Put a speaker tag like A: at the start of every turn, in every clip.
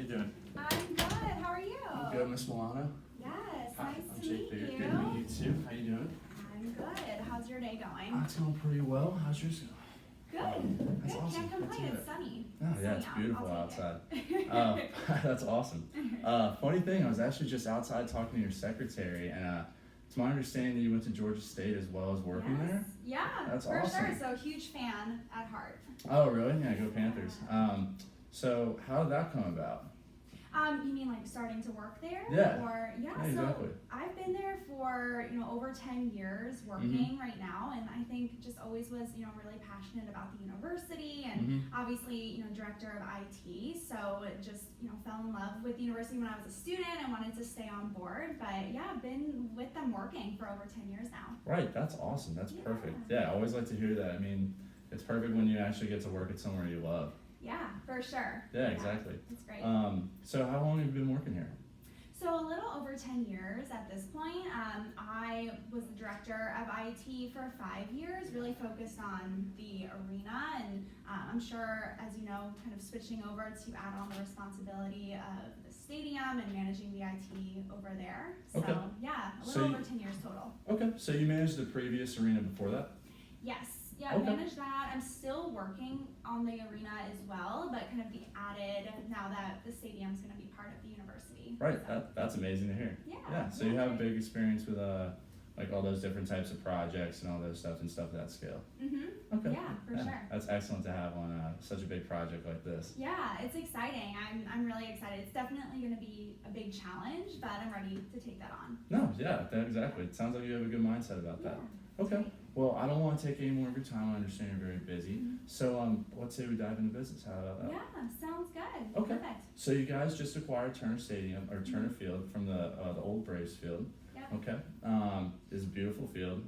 A: you doing?
B: I'm good. How are you?
A: Good, Miss Milano.
B: Yes,
A: Hi,
B: nice
A: I'm
B: to
A: Jake
B: meet
A: Baker.
B: you.
A: Good to meet you too. How you doing?
B: I'm good. How's your day going?
A: It's going pretty well. How's yours going?
B: Good.
A: That's
B: Good.
A: awesome.
B: Can't complain.
A: Let's do
B: It's sunny.
A: Oh yeah,
B: Sunny
A: it's
B: out.
A: beautiful
B: I'll take
A: outside.
B: it.
A: That's awesome. Funny thing, I was actually just outside talking to your secretary, and it's my understanding that you went to Georgia State as well as working
B: Yes.
A: there.
B: Yeah,
A: That's
B: for
A: awesome.
B: sure. So huge fan at heart.
A: Oh really? Yeah, go Panthers. So how did that come about?
B: You mean like starting to work there?
A: Yeah.
B: Or
A: Yeah, exactly.
B: So I've been there for over 10 years working right now, and I think just always was really passionate about the university, and obviously director of IT. So just fell in love with the university when I was a student and wanted to stay on board. But yeah, I've been with them working for over 10 years now.
A: Right, that's awesome. That's perfect. Yeah, I always like to hear that. I mean, it's perfect when you actually get to work at somewhere you love.
B: Yeah, for sure.
A: Yeah, exactly.
B: It's great.
A: So how long have you been working here?
B: So a little over 10 years at this point. I was the director of IT for 5 years, really focused on the arena, and I'm sure, as you know, kind of switching over to add on the responsibility of the stadium and managing the IT over there. So
A: Okay.
B: yeah, a
A: So
B: little over 10 years total.
A: Okay, so you managed the previous arena before that?
B: Yes. Yeah,
A: Okay.
B: I manage that. I'm still working on the arena as well, but kind of the added now that the stadium's going to be part of the university.
A: Right,
B: So,
A: that's amazing to hear.
B: yeah.
A: So you have a big experience with like all those different types of projects and all those stuff at that scale. Okay.
B: Yeah, for sure.
A: That's excellent to have on such a big project like this.
B: Yeah, it's exciting. I'm really excited. It's definitely going to be a big challenge, but I'm ready to take that on.
A: No, yeah, exactly. It sounds like you have a good mindset about that.
B: Yeah.
A: Okay. Well, I don't want to take any more of your time. I understand you're very busy. So let's say we dive into business. How about that?
B: Yeah, sounds good.
A: Okay.
B: Perfect.
A: So you guys just acquired Turner Stadium or Turner Field from the old Braves field.
B: Yep.
A: Okay. It's a beautiful field.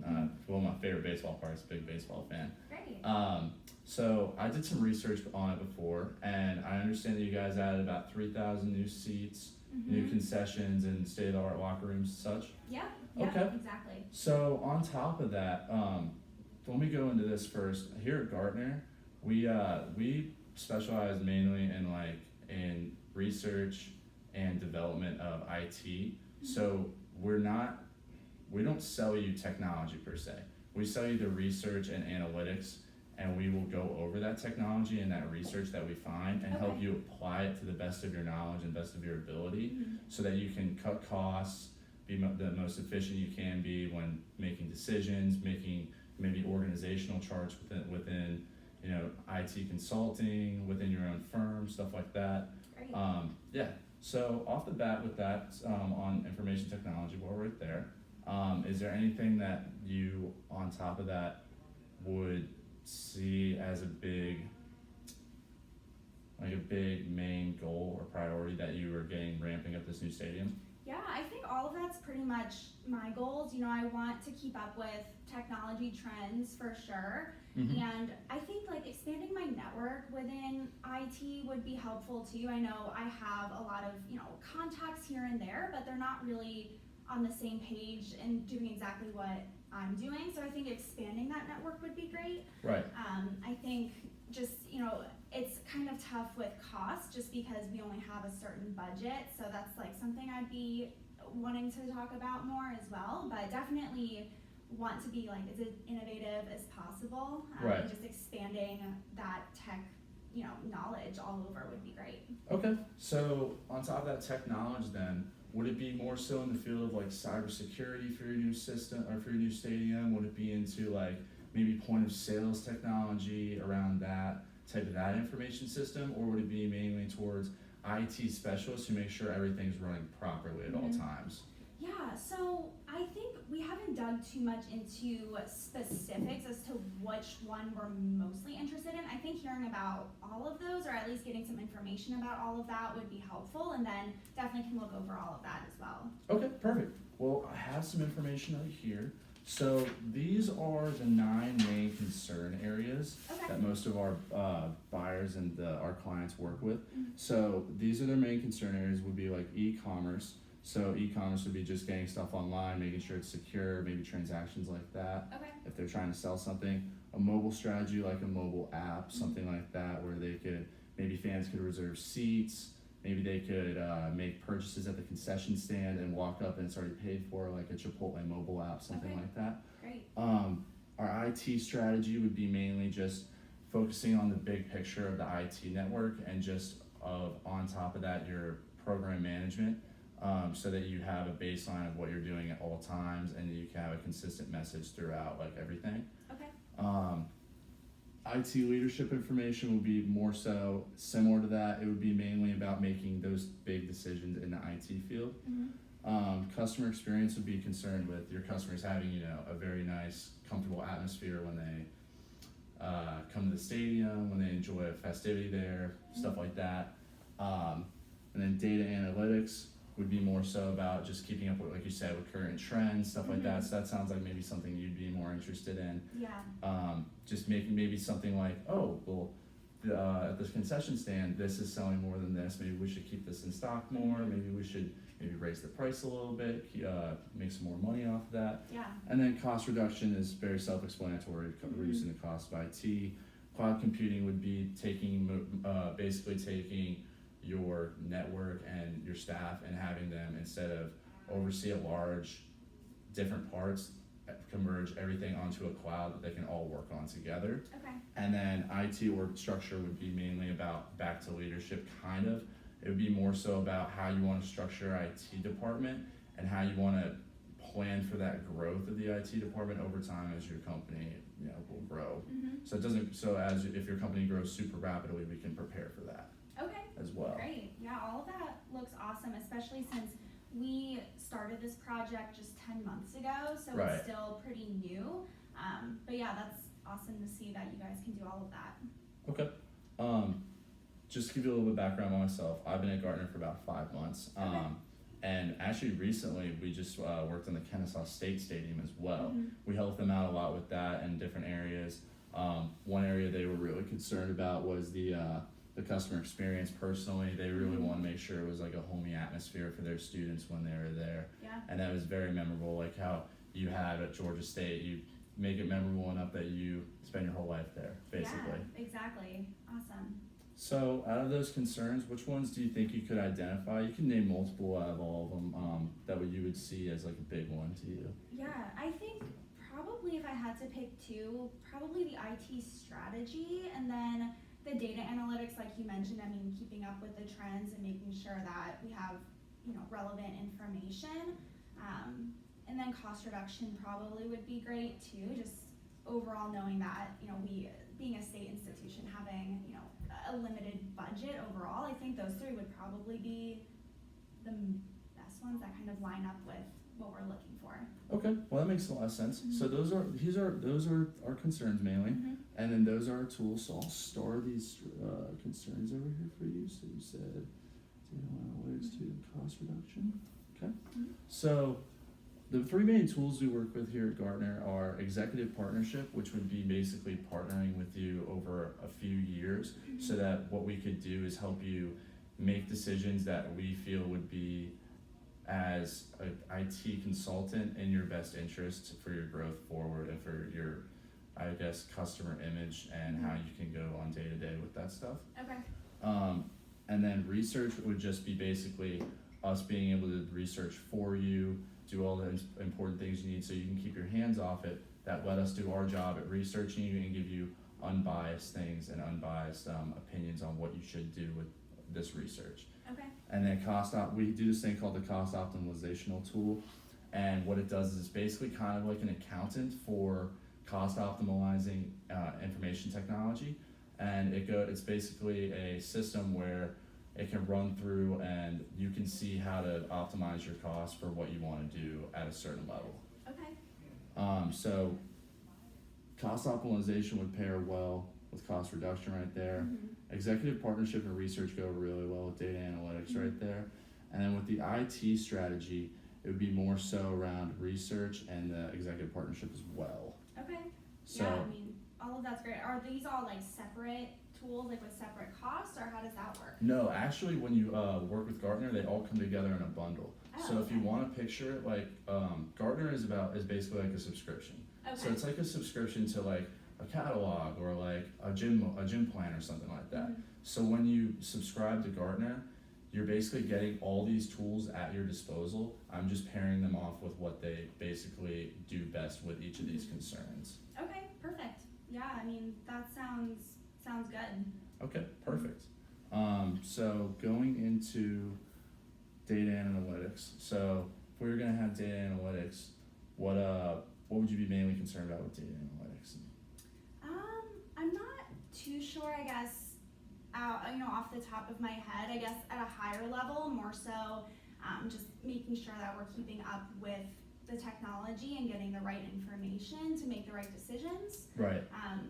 A: Well, my favorite baseball part is a big baseball fan.
B: Great.
A: So I did some research on it before, and I understand that you guys added about 3,000 new seats, new concessions, and state-of-the-art locker rooms and such.
B: Yeah.
A: Okay.
B: Exactly.
A: So on top of that, let me go into this first. Here at Gartner, we specialize mainly in research and development of IT. So we don't sell you technology per se. We sell you the research and analytics, and we will go over that technology and that research that we find and help you apply it to the best of your knowledge and best of your ability, so that you can cut costs, be the most efficient you can be when making decisions, making maybe organizational charts within IT consulting, within your own firm, stuff like that.
B: Great.
A: Yeah. So off the bat with that, on information technology, we're right there. Is there anything that you, on top of that, would see as a big main goal or priority that you are ramping up this new stadium?
B: Yeah, I think all of that's pretty much my goals. I want to keep up with technology trends for sure. And I think expanding my network within IT would be helpful too. I know I have a lot of, contacts here and there, but they're not really on the same page and doing exactly what I'm doing. So I think expanding that network would be great.
A: Right.
B: I think just, it's kind of tough with cost just because we only have a certain budget. So that's something I'd be wanting to talk about more as well, but definitely want to be as innovative as possible.
A: Right.
B: And just expanding that tech, knowledge all over would be great.
A: Okay. So on top of that tech knowledge then, would it be more so in the field of cybersecurity for your new system or for your new stadium? Would it be into maybe point of sales technology around that type of that information system, or would it be mainly towards IT specialists who make sure everything's running properly at all times?
B: Yeah, so I think we haven't dug too much into specifics as to which one we're mostly interested in. I think hearing about all of those, or at least getting some information about all of that, would be helpful, and then definitely can look over all of that as well. Okay,
A: perfect. Well, I have some information right here. So these are the 9 main concern areas that most of our buyers and our clients work with. So these are their main concern areas, would be e-commerce. So e-commerce would be just getting stuff online, making sure it's secure, maybe transactions like that. If they're trying to sell something, a mobile strategy like a mobile app, something like that, where they could, maybe fans could reserve seats, maybe they could make purchases at the concession stand and walk up and it's already paid for, like a Chipotle mobile app, something
B: Okay.
A: like that.
B: Great.
A: Our IT strategy would be mainly just focusing on the big picture of the IT network and just on top of that your program management, so that you have a baseline of what you're doing at all times and you can have a consistent message throughout like everything.
B: Okay.
A: IT leadership information would be more so similar to that. It would be mainly about making those big decisions in the IT field. Customer experience would be concerned with your customers having, a very nice, comfortable atmosphere when they come to the stadium, when they enjoy a festivity there, stuff like that. And then data analytics would be more so about just keeping up with, like you said, with current trends, stuff like that. So that sounds like maybe something you'd be more interested in.
B: Yeah.
A: Just making maybe something like, oh, well, at this concession stand, this is selling more than this. Maybe we should keep this in stock more. Maybe we should raise the price a little bit, make some more money off of that.
B: Yeah.
A: And then cost reduction is very self-explanatory, reducing the cost of IT. Cloud computing would be basically taking your network and your staff and having them, instead of oversee a large different parts, converge everything onto a cloud that they can all work on together.
B: Okay.
A: And then IT org structure would be mainly about back to leadership, kind of. It would be more so about how you want to structure IT department and how you want to plan for that growth of the IT department over time as your company, will grow. So if your company grows super rapidly, we can prepare for that.
B: Okay.
A: As well.
B: Great. Yeah, all of that looks awesome, especially since we started this project just 10 months ago, so
A: Right.
B: It's still pretty new. But yeah, that's awesome to see that you guys can do all of that.
A: Okay. Just to give you a little bit of background on myself, I've been at Gartner for about 5 months.
B: Okay.
A: And actually recently we just worked on the Kennesaw State Stadium as well. We helped them out a lot with that in different areas. One area they were really concerned about was the customer experience. Personally, they really want to make sure it was like a homey atmosphere for their students when they were there.
B: Yeah.
A: And that was very memorable, like how you had at Georgia State, you make it memorable enough that you spend your whole life there, basically.
B: Yeah, exactly. Awesome.
A: So out of those concerns, which ones do you think you could identify? You can name multiple out of all of them, that you would see as like a big one to you.
B: Yeah, I think probably if I had to pick two, probably the IT strategy and then the data analytics, like you mentioned. I mean, keeping up with the trends and making sure that we have, relevant information. And then cost reduction probably would be great too. Just overall knowing that, we, being a state institution, having, a limited budget overall, I think those three would probably be the best ones that kind of line up with what we're looking for.
A: Okay, well that makes a lot of sense. So those are our concerns mainly, and then those are our tools. So I'll star these concerns over here for you. So you said data analytics to cost reduction. Okay, so the three main tools we work with here at Gartner are executive partnership, which would be basically partnering with you over a few years, so that what we could do is help you make decisions that we feel would be, as an IT consultant, in your best interest for your growth forward and for your, customer image and how you can go on day to day with that stuff.
B: Okay.
A: And then research would just be basically us being able to research for you, do all the important things you need so you can keep your hands off it, that let us do our job at researching you and give you unbiased things and unbiased opinions on what you should do with this research.
B: Okay.
A: And then we do this thing called the cost optimizational tool, and what it does is it's basically kind of like an accountant for cost optimizing information technology, and it's basically a system where it can run through and you can see how to optimize your costs for what you want to do at a certain level.
B: Okay.
A: So cost optimization would pair well with cost reduction right there. Executive partnership and research go really well with data analytics right there. And then with the IT strategy, it would be more so around research and the executive partnership as well.
B: Okay.
A: So,
B: yeah, I mean, all of that's great. Are these all like separate tools, like with separate costs, or how does that work?
A: No, actually, when you work with Gartner, they all come together in a bundle.
B: Oh,
A: so if you
B: okay.
A: want to picture it, like Gartner is basically like a subscription.
B: Okay.
A: So it's like a subscription to like a catalog or like a gym plan or something like that. So when you subscribe to Gartner, you're basically getting all these tools at your disposal. I'm just pairing them off with what they basically do best with each of these concerns.
B: Okay, perfect. Yeah, I mean, that sounds good.
A: Okay, perfect. So going into data analytics. So if we were gonna have data analytics, what would you be mainly concerned about with data analytics?
B: I'm not too sure, I guess, off the top of my head, I guess at a higher level, more so just making sure that we're keeping up with the technology and getting the right information to make the right decisions.
A: Right.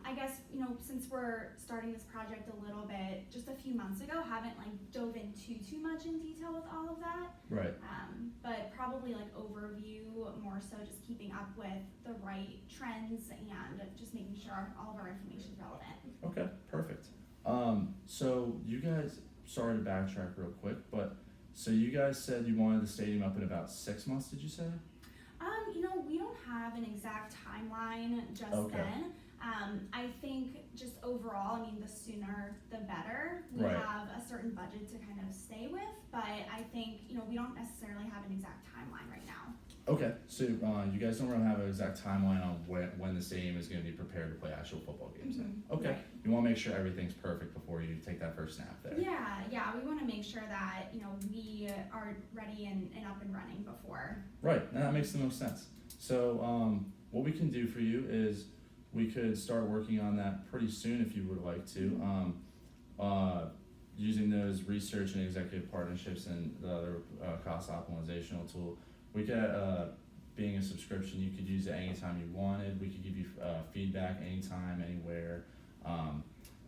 B: I guess, since we're starting this project a little bit, just a few months ago, haven't like dove in too much in detail with all of that.
A: Right.
B: But probably like overview, more so just keeping up with the right trends and just making sure all of our information is relevant.
A: Okay, perfect. So you guys, sorry to backtrack real quick, but so you guys said you wanted the stadium up in about 6 months, did you say?
B: We don't have an exact timeline just
A: Okay.
B: then. I think just overall, the sooner the better. We
A: Right.
B: have a certain budget to kind of stay with, but I think, we don't necessarily have an exact timeline right now.
A: Okay, so you guys don't really have an exact timeline on when the stadium is going to be prepared to play actual football games then? Okay,
B: Right.
A: you want to make sure everything's perfect before you take that first snap there.
B: Yeah, we want to make sure that, we are ready and up and running before.
A: Right, now that makes the most sense. So what we can do for you is we could start working on that pretty soon if you would like to. Using those research and executive partnerships and the other cost optimizational tool, we could, being a subscription, you could use it anytime you wanted. We could give you feedback anytime, anywhere.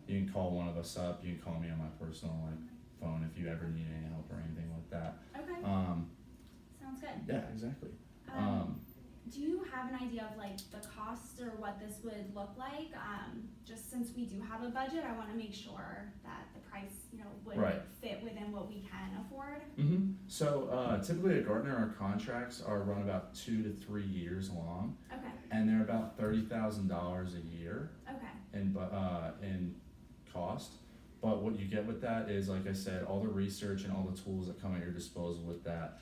A: You can call one of us up. You can call me on my personal phone if you ever need any help or anything like that.
B: Okay, sounds good.
A: Yeah, exactly.
B: Do you have an idea of the costs or what this would look like? Just since we do have a budget, I want to make sure that the price, would
A: Right.
B: fit within what we can afford.
A: So typically at Gartner, our contracts are run about 2 to 3 years long,
B: Okay,
A: and they're about $30,000 a year
B: okay,
A: in cost. But what you get with that is, like I said, all the research and all the tools that come at your disposal with that.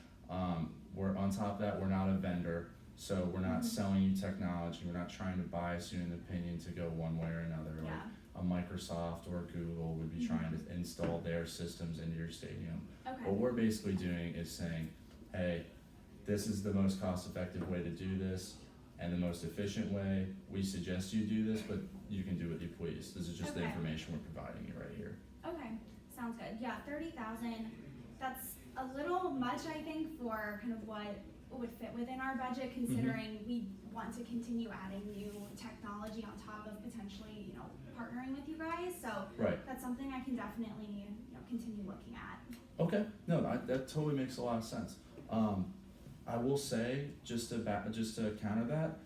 A: We're on top of that, we're not a vendor, so we're not selling you technology. We're not trying to bias you an opinion to go one way or another.
B: yeah,
A: Like a Microsoft or Google would be trying to install their systems into your stadium.
B: okay,
A: What we're basically doing is saying, hey, this is the most cost-effective way to do this and the most efficient way. We suggest you do this, but you can do what you please. This is just the
B: Okay.
A: information we're providing you right here.
B: okay, sounds good. Yeah, 30,000, that's a little much, I think, for kind of what would fit within our budget, considering we want to continue adding new technology on top of potentially, partnering with you guys. So
A: Right.
B: that's something I can definitely, continue looking at.
A: Okay. No, that totally makes a lot of sense. I will say, just to counter that,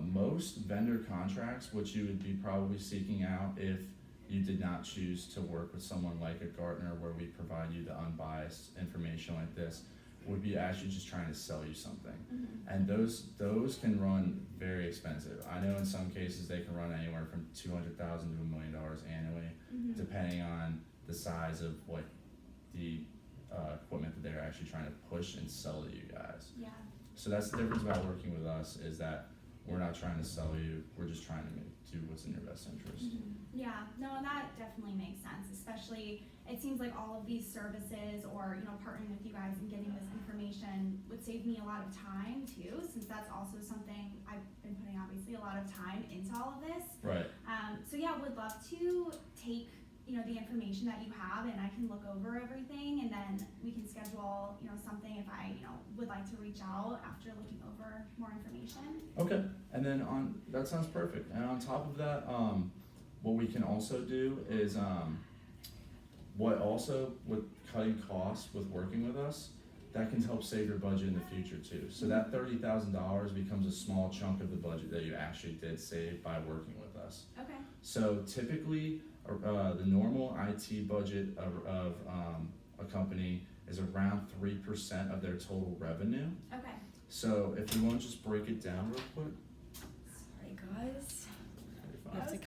A: most vendor contracts, which you would be probably seeking out if you did not choose to work with someone like a Gartner, where we provide you the unbiased information like this, would be actually just trying to sell you something. And those can run very expensive. I know in some cases they can run anywhere from $200,000 to $1 million annually, depending on the size of the equipment that they're actually trying to push and sell to you guys.
B: Yeah,
A: So that's the difference about working with us, is that we're not trying to sell you, we're just trying to do what's in your best interest.
B: yeah, no, and that definitely makes sense, especially it seems like all of these services or, partnering with you guys and getting this information would save me a lot of time too, since that's also something I've been putting obviously a lot of time into all of this.
A: Right.
B: So yeah, would love to take, the information that you have and I can look over everything and then we can schedule, something if I, would like to reach out after looking over more information.
A: Okay, and then that sounds perfect. And on top of that, what we can also do is, with cutting costs with working with us, that can help save your budget in the future too. So that $30,000 becomes a small chunk of the budget that you actually did save by working with us.
B: Okay,
A: So typically, the normal IT budget of a company is around 3% of their total revenue.
B: okay.
A: So if you want to just break it down real quick.
C: Sorry, guys.
A: Very fine.
C: I have to